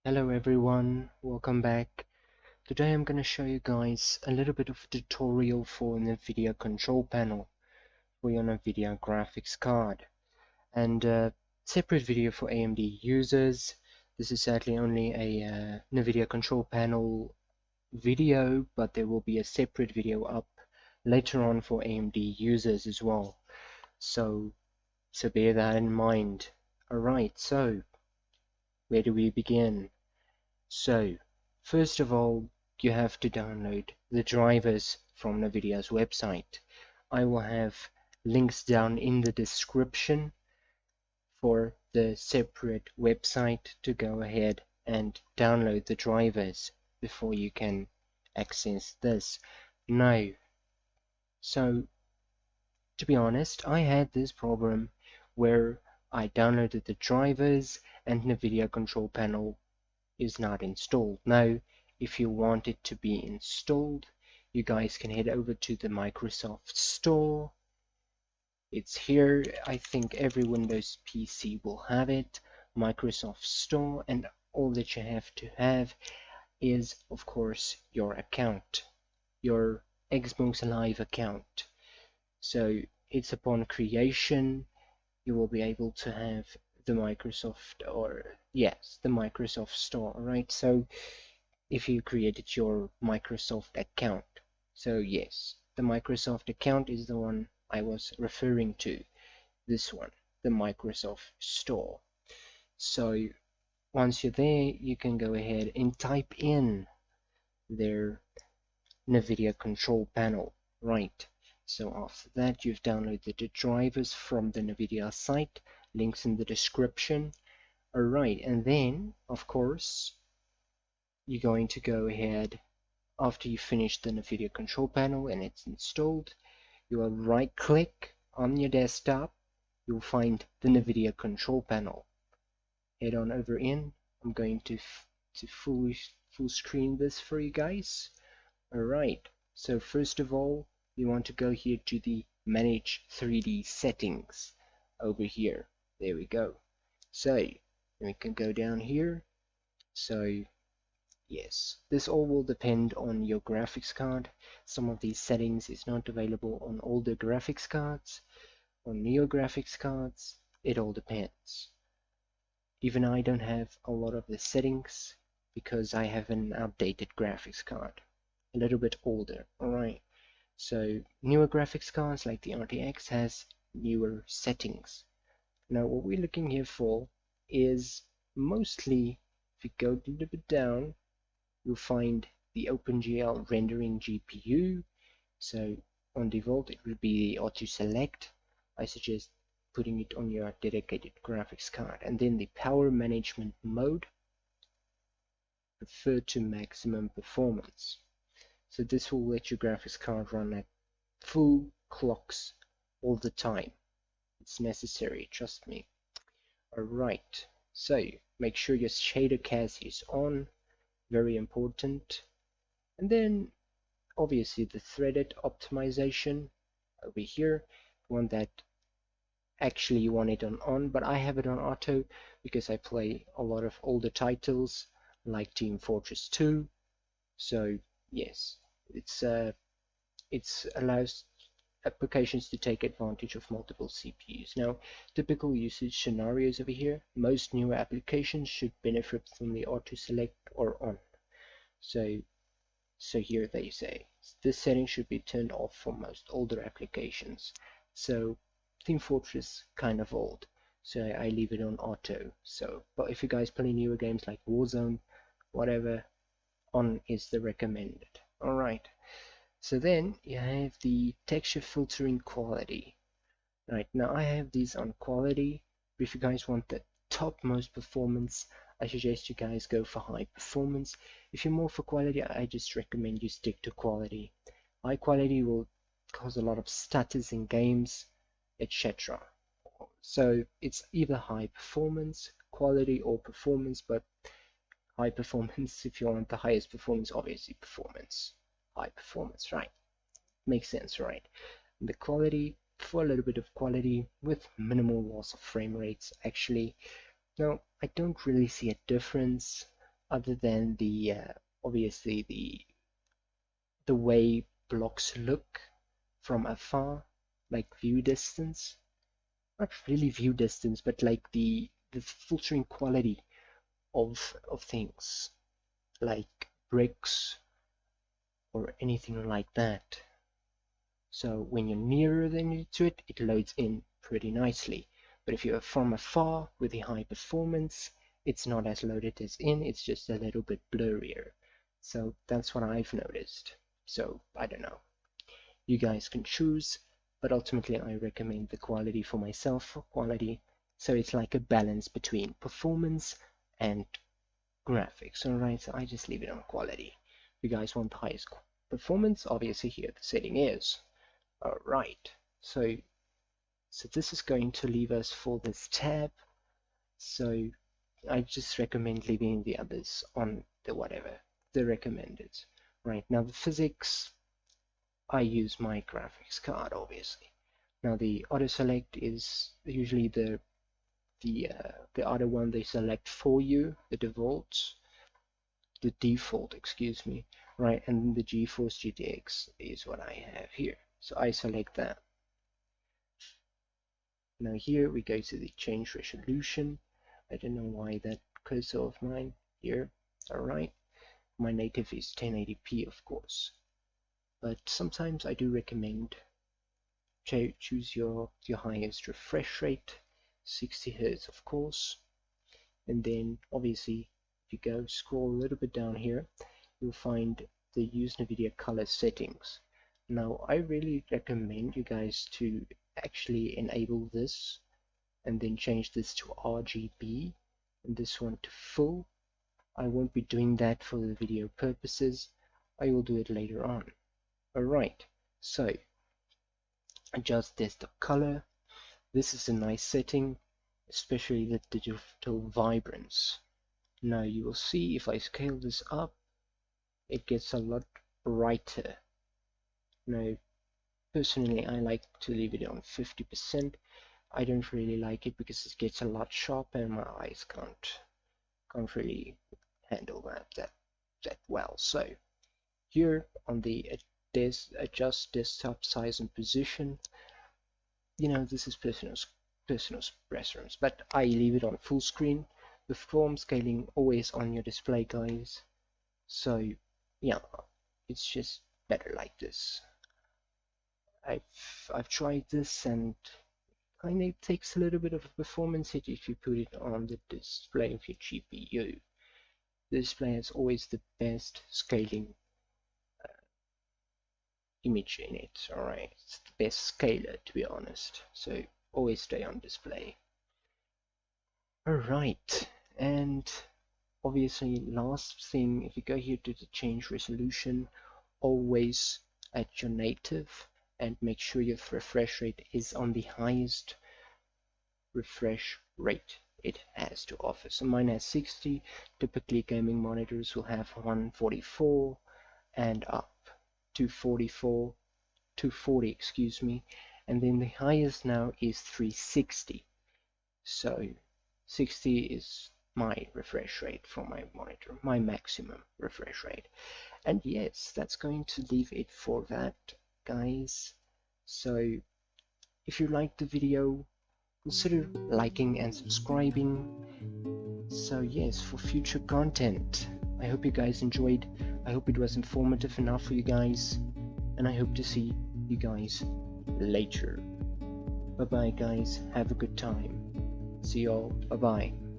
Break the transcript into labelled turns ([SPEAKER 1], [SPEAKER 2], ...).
[SPEAKER 1] Hello everyone, welcome back. Today I'm going to show you guys a little bit of a tutorial for Nvidia Control panel for your Nvidia Graphics Card, and a separate video for AMD users. This is sadly only a Nvidia Control panel video, but there will be a separate video up later on for AMD users as well. So bear that in mind. Alright, so where do we begin? So, first of all, you have to download the drivers from Nvidia's website. I will have links down in the description for the separate website to go ahead and download the drivers before you can access this. Now, so to be honest, I had this problem where I downloaded the drivers and Nvidia Control Panel is not installed. Now, if you want it to be installed, you guys can head over to the Microsoft Store. It's here. I think every Windows PC will have it. Microsoft Store, and all that you have to have is, of course, your account, your Xbox Live account. So it's upon creation, you will be able to have the Microsoft, or yes, the Microsoft Store, right? So if you created your Microsoft account. So yes, the Microsoft account is the one I was referring to, this one, the Microsoft Store. So once you're there, you can go ahead and type in their Nvidia Control Panel, right? So after that, you've downloaded the drivers from the Nvidia site, links in the description. Alright, and then, of course, you're going to go ahead, after you finish the Nvidia Control Panel and it's installed, you will right click on your desktop, you'll find the Nvidia Control Panel. Head on over in. I'm going to full screen this for you guys. Alright, so first of all, you want to go here to the Manage 3D Settings over here. There we go. So we can go down here. So yes, this all will depend on your graphics card. Some of these settings is not available on older graphics cards. On newer graphics cards, it all depends. Even I don't have a lot of the settings because I have an outdated graphics card, a little bit older. Alright, so newer graphics cards like the RTX has newer settings. Now what we're looking here for is mostly, if you go a little bit down, you'll find the OpenGL rendering GPU. So on default it will be the auto select. I suggest putting it on your dedicated graphics card. And then the power management mode, preferred to maximum performance. So this will let your graphics card run at full clocks all the time. It's necessary, trust me. Alright, so make sure your shader cast is on, very important. And then obviously the threaded optimization over here, one that actually you want it on, but I have it on auto because I play a lot of older titles like Team Fortress 2. So yes, it's allows applications to take advantage of multiple CPUs. Now, typical usage scenarios over here, most newer applications should benefit from the auto select or on. So here they say this setting should be turned off for most older applications. So Team Fortress kind of old, so I leave it on auto. So, but if you guys play newer games like Warzone, whatever, on is the recommended. Alright, so then you have the texture filtering quality. Right, now I have these on quality, but if you guys want the topmost performance, I suggest you guys go for high performance. If you're more for quality, I just recommend you stick to quality. High quality will cause a lot of stutters in games, etc. So it's either high performance, quality, or performance, but high performance if you want the highest performance, obviously performance. High performance, right? Makes sense, right? And the quality, for a little bit of quality with minimal loss of frame rates, actually. Now, I don't really see a difference. other than the obviously the way blocks look from afar, like view distance. Not really view distance, but like the filtering quality of things, like bricks or anything like that. So when you're nearer to it, it loads in pretty nicely. But if you're from afar with the high performance, it's not as loaded as in, it's just a little bit blurrier. So that's what I've noticed. So I don't know. You guys can choose, but ultimately I recommend the quality for myself for quality. So it's like a balance between performance and graphics. Alright, so I just leave it on quality. If you guys want the highest performance, obviously here the setting is. Alright, so this is going to leave us for this tab. So I just recommend leaving the others on the whatever, the recommended. Right, now the physics, I use my graphics card obviously. Now the auto select is usually the other one they select for you, the default, excuse me, right? And the GeForce GTX is what I have here. So I select that. Now here we go to the change resolution. I don't know why that cursor of mine here. Alright. My native is 1080p of course. But sometimes I do recommend choose your highest refresh rate, 60 Hz of course. And then obviously if you go scroll a little bit down here, you'll find the use Nvidia color settings. Now I really recommend you guys to actually enable this and then change this to RGB and this one to full. I won't be doing that for the video purposes. I will do it later on. Alright, so adjust desktop color. This is a nice setting, especially the digital vibrance. Now you will see if I scale this up, it gets a lot brighter. Now personally I like to leave it on 50%. I don't really like it because it gets a lot sharper and my eyes can't really handle that well. So here on the adjust desktop size and position, you know, this is personal preference, but I leave it on full screen. The form scaling always on your display, guys. So yeah, it's just better like this. I've tried this and kind of takes a little bit of a performance hit if you put it on the display of your GPU. The display has always the best scaling image in it. Alright, it's the best scaler to be honest. So always stay on display. Alright, and obviously last thing, if you go here to the change resolution, always at your native and make sure your refresh rate is on the highest refresh rate it has to offer. So mine has 60. Typically gaming monitors will have 144 and up to 44, 240, excuse me, and then the highest now is 360. So 60 is my refresh rate for my monitor, my maximum refresh rate. And yes, that's going to leave it for that, guys. So if you liked the video, consider liking and subscribing. So yes, for future content. I hope you guys enjoyed. I hope it was informative enough for you guys, and I hope to see you guys later. Bye bye guys, have a good time. See y'all, bye bye.